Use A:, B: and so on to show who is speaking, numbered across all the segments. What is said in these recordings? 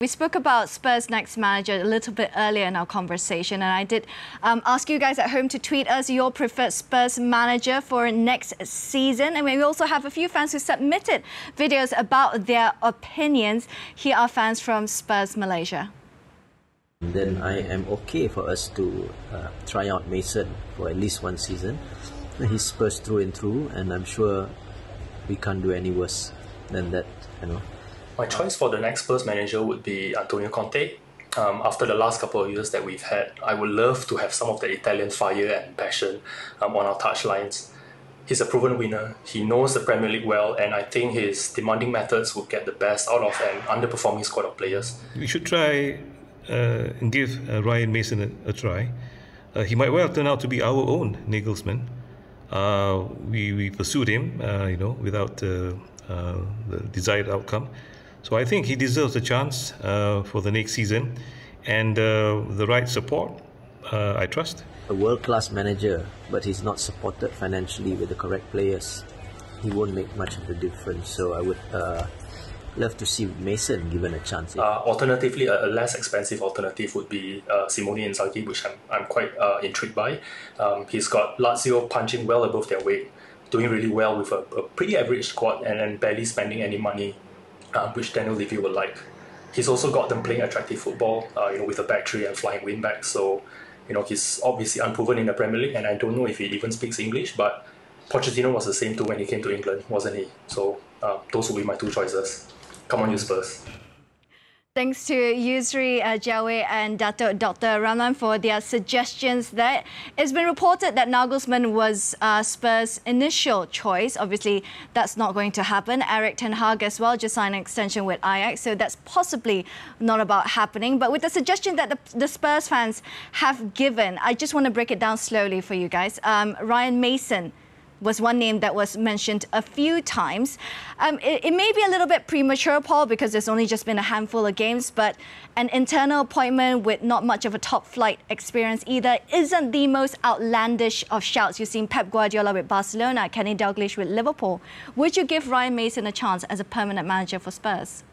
A: We spoke about Spurs' next manager a little bit earlier in our conversation, and I did ask you guys at home to tweet us your preferred Spurs manager for next season. And we also have a few fans who submitted videos about their opinions. Here are fans from Spurs Malaysia.
B: Then I am okay for us to try out Mason for at least one season. He's Spurs through and through, and I'm sure we can't do any worse than that, you know.
C: My choice for the next Spurs manager would be Antonio Conte. After the last couple of years that we've had, I would love to have some of the Italian fire and passion on our touchlines. He's a proven winner, he knows the Premier League well, and I think his demanding methods will get the best out of an underperforming squad of players.
D: We should try and give Ryan Mason a try. He might well turn out to be our own Nagelsmann. We pursued him, without the desired outcome. So I think he deserves a chance for the next season, and the right support, I trust.
B: A world-class manager, but he's not supported financially with the correct players. He won't make much of a difference. So I would love to see Mason given a chance.
C: Alternatively, a less expensive alternative would be Simone Inzaghi, which I'm quite intrigued by. He's got Lazio punching well above their weight, doing really well with a pretty average squad and barely spending any money, which Daniel Levy would like. He's also got them playing attractive football, with a back three and flying wing-backs. So, he's obviously unproven in the Premier League, and I don't know if he even speaks English, but Pochettino was the same too when he came to England, wasn't he? So, those will be my two choices. Come on, you Spurs.
A: Thanks to Yusri, Jawe and Dr. Ramlan for their suggestions there. It's been reported that Nagelsmann was Spurs' initial choice. Obviously, that's not going to happen. Erik ten Hag as well just signed an extension with Ajax, so that's possibly not about happening. But with the suggestion that the Spurs fans have given, I just want to break it down slowly for you guys. Ryan Mason was one name that was mentioned a few times. It may be a little bit premature, Paul, because there's only just been a handful of games, but an internal appointment with not much of a top-flight experience either isn't the most outlandish of shouts. You've seen Pep Guardiola with Barcelona, Kenny Dalglish with Liverpool. Would you give Ryan Mason a chance as a permanent manager for Spurs?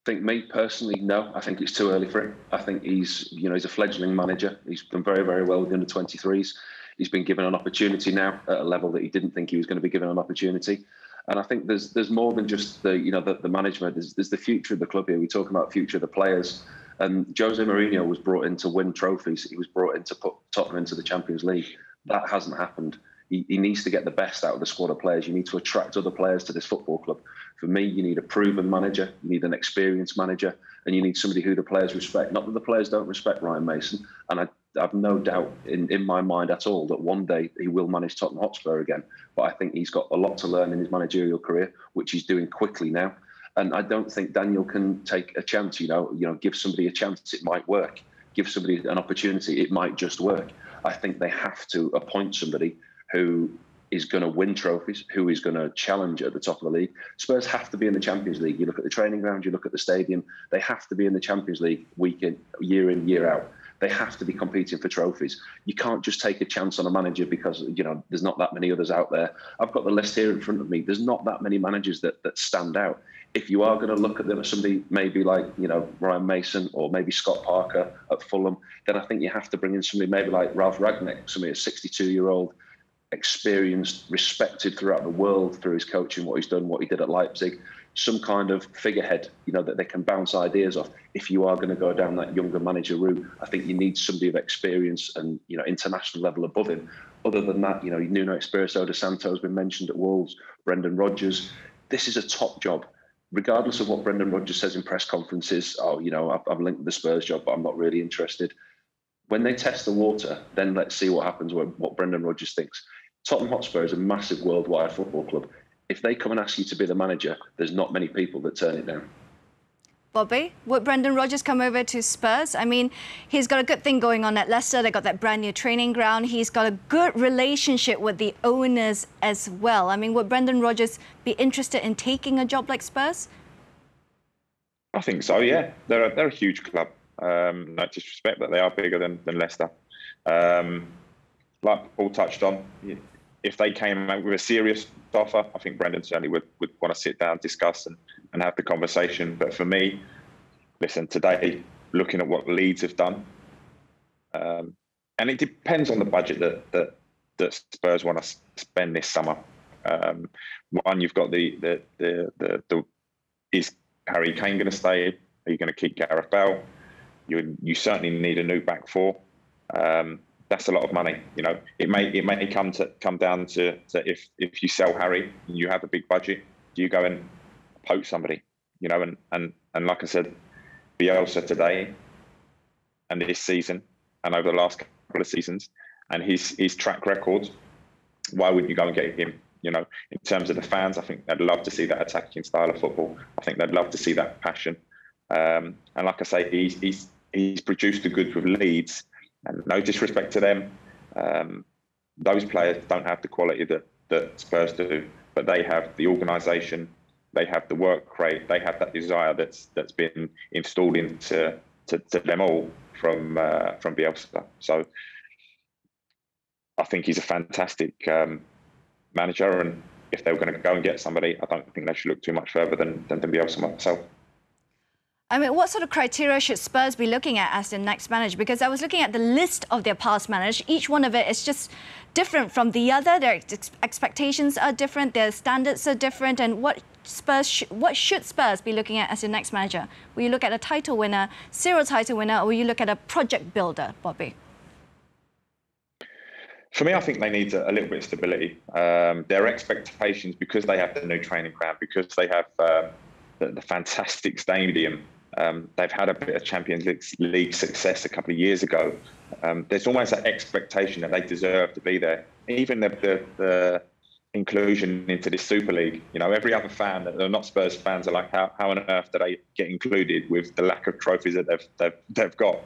E: I think me personally, no. I think it's too early for him. I think he's a fledgling manager. He's done very, very well with the under-23s. He's been given an opportunity now at a level that he didn't think he was going to be given an opportunity. And I think there's more than just the management. There's the future of the club here. We're talking about the future of the players. And Jose Mourinho was brought in to win trophies. He was brought in to put Tottenham into the Champions League. That hasn't happened. He needs to get the best out of the squad of players. You need to attract other players to this football club. For me, you need a proven manager, you need an experienced manager, and you need somebody who the players respect. Not that the players don't respect Ryan Mason, and I have no doubt in my mind at all that one day he will manage Tottenham Hotspur again. But I think he's got a lot to learn in his managerial career, which he's doing quickly now. And I don't think Daniel can take a chance, give somebody a chance, it might work. Give somebody an opportunity, it might just work. I think they have to appoint somebody who is going to win trophies, who is going to challenge at the top of the league. Spurs have to be in the Champions League. You look at the training ground, you look at the stadium, they have to be in the Champions League week in, year out. They have to be competing for trophies. You can't just take a chance on a manager because, there's not that many others out there. I've got the list here in front of me. There's not that many managers that stand out. If you are going to look at them as somebody maybe like, Ryan Mason or maybe Scott Parker at Fulham, then I think you have to bring in somebody maybe like Ralph Rangnick, somebody a 62-year-old, experienced, respected throughout the world through his coaching, what he's done, what he did at Leipzig, some kind of figurehead, that they can bounce ideas off. If you are going to go down that younger manager route, I think you need somebody of experience and, international level above him. Other than that, Nuno Espirito de Santo has been mentioned at Wolves, Brendan Rodgers. This is a top job. Regardless of what Brendan Rodgers says in press conferences, I've linked the Spurs job, but I'm not really interested. When they test the water, then let's see what happens, what Brendan Rodgers thinks. Tottenham Hotspur is a massive worldwide football club. If they come and ask you to be the manager, there's not many people that turn it down.
A: Bobby, would Brendan Rodgers come over to Spurs? I mean, he's got a good thing going on at Leicester. They've got that brand new training ground. He's got a good relationship with the owners as well. I mean, would Brendan Rodgers be interested in taking a job like Spurs?
F: I think so, yeah. They're a huge club. No disrespect, but they are bigger than Leicester. Like Paul touched on, if they came out with a serious offer, I think Brendan certainly would want to sit down, discuss, and and have the conversation. But for me, listen, today, looking at what Leeds have done, and it depends on the budget that Spurs want to spend this summer. One, you've got the is Harry Kane going to stay? Are you going to keep Gareth Bale? You certainly need a new back four. That's a lot of money. You know, it may come down to if you sell Harry and you have a big budget, do you go and poach somebody? You know, and like I said, Bielsa today and this season and over the last couple of seasons and his track record, why wouldn't you go and get him? You know, in terms of the fans, I think they'd love to see that attacking style of football. I think they'd love to see that passion. And like I say, he's produced the goods with Leeds. And no disrespect to them, those players don't have the quality that Spurs do, but they have the organisation, they have the work rate, they have that desire that's been installed into them all from Bielsa. So I think he's a fantastic manager, and if they were going to go and get somebody, I don't think they should look too much further than Bielsa myself.
A: I mean, what sort of criteria should Spurs be looking at as the next manager? Because I was looking at the list of their past managers. Each one of it is just different from the other. Their expectations are different. Their standards are different. And what should Spurs be looking at as the next manager? Will you look at a title winner, serial title winner, or will you look at a project builder, Bobby?
F: For me, I think they need a little bit of stability. Their expectations, because they have the new training ground, because they have the fantastic stadium. They've had a bit of Champions League success a couple of years ago. There's almost that expectation that they deserve to be there. Even the inclusion into this Super League, you know, every other fan that are not Spurs fans are like, how on earth do they get included with the lack of trophies that they've got?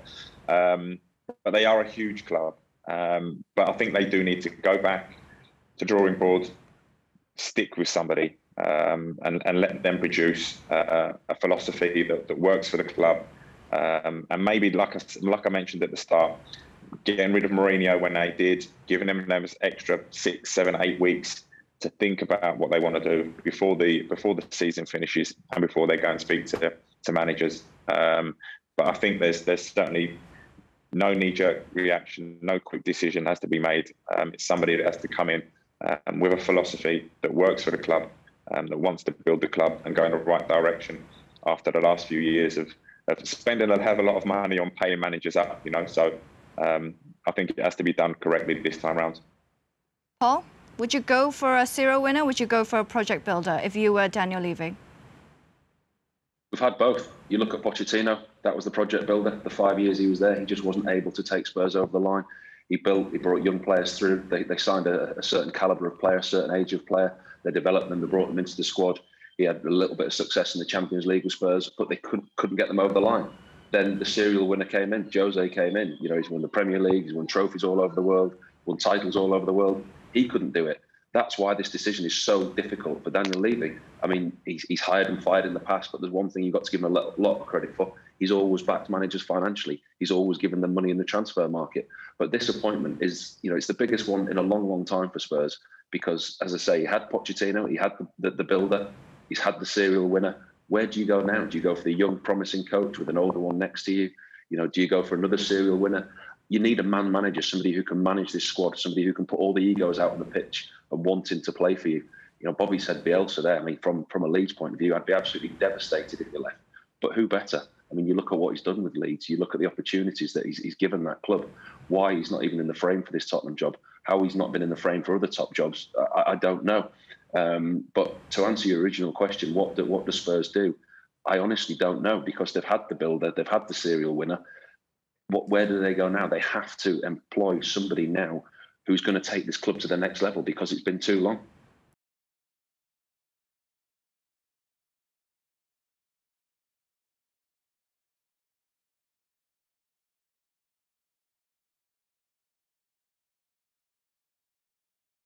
F: But they are a huge club. But I think they do need to go back to drawing board, stick with somebody. And let them produce a philosophy that works for the club, and maybe like I mentioned at the start, getting rid of Mourinho when they did, giving them those extra 6, 7, 8 weeks to think about what they want to do before the season finishes and before they go and speak to managers. But I think there's certainly no knee-jerk reaction, no quick decision has to be made. It's somebody that has to come in with a philosophy that works for the club. That wants to build the club and go in the right direction after the last few years of spending a hell of a lot of money on paying managers up, you know. So I think it has to be done correctly this time round.
A: Paul, would you go for a serial winner? Would you go for a project builder if you were Daniel Levy?
E: We've had both. You look at Pochettino, that was the project builder. The 5 years he was there, he just wasn't able to take Spurs over the line. He brought young players through. They signed a certain calibre of player, a certain age of player. They developed them, they brought them into the squad. He had a little bit of success in the Champions League with Spurs, but they couldn't get them over the line. Then the serial winner came in, Jose came in. You know, he's won the Premier League, he's won trophies all over the world, won titles all over the world. He couldn't do it. That's why this decision is so difficult for Daniel Levy. I mean, he's hired and fired in the past, but there's one thing you've got to give him a lot of credit for. He's always backed managers financially. He's always given them money in the transfer market. But this appointment is, you know, it's the biggest one in a long, long time for Spurs. Because, as I say, he had Pochettino, he had the builder, he's had the serial winner. Where do you go now? Do you go for the young, promising coach with an older one next to you? You know, do you go for another serial winner? You need a man manager, somebody who can manage this squad, somebody who can put all the egos out on the pitch and wanting to play for you. You know, Bobby said Bielsa there. I mean, from a Leeds point of view, I'd be absolutely devastated if he left. But who better? I mean, you look at what he's done with Leeds, you look at the opportunities that he's given that club, why he's not even in the frame for this Tottenham job, how he's not been in the frame for other top jobs, I don't know. But to answer your original question, what do Spurs do? I honestly don't know, because they've had the builder, they've had the serial winner. Where do they go now? They have to employ somebody now who's going to take this club to the next level, because it's been too long.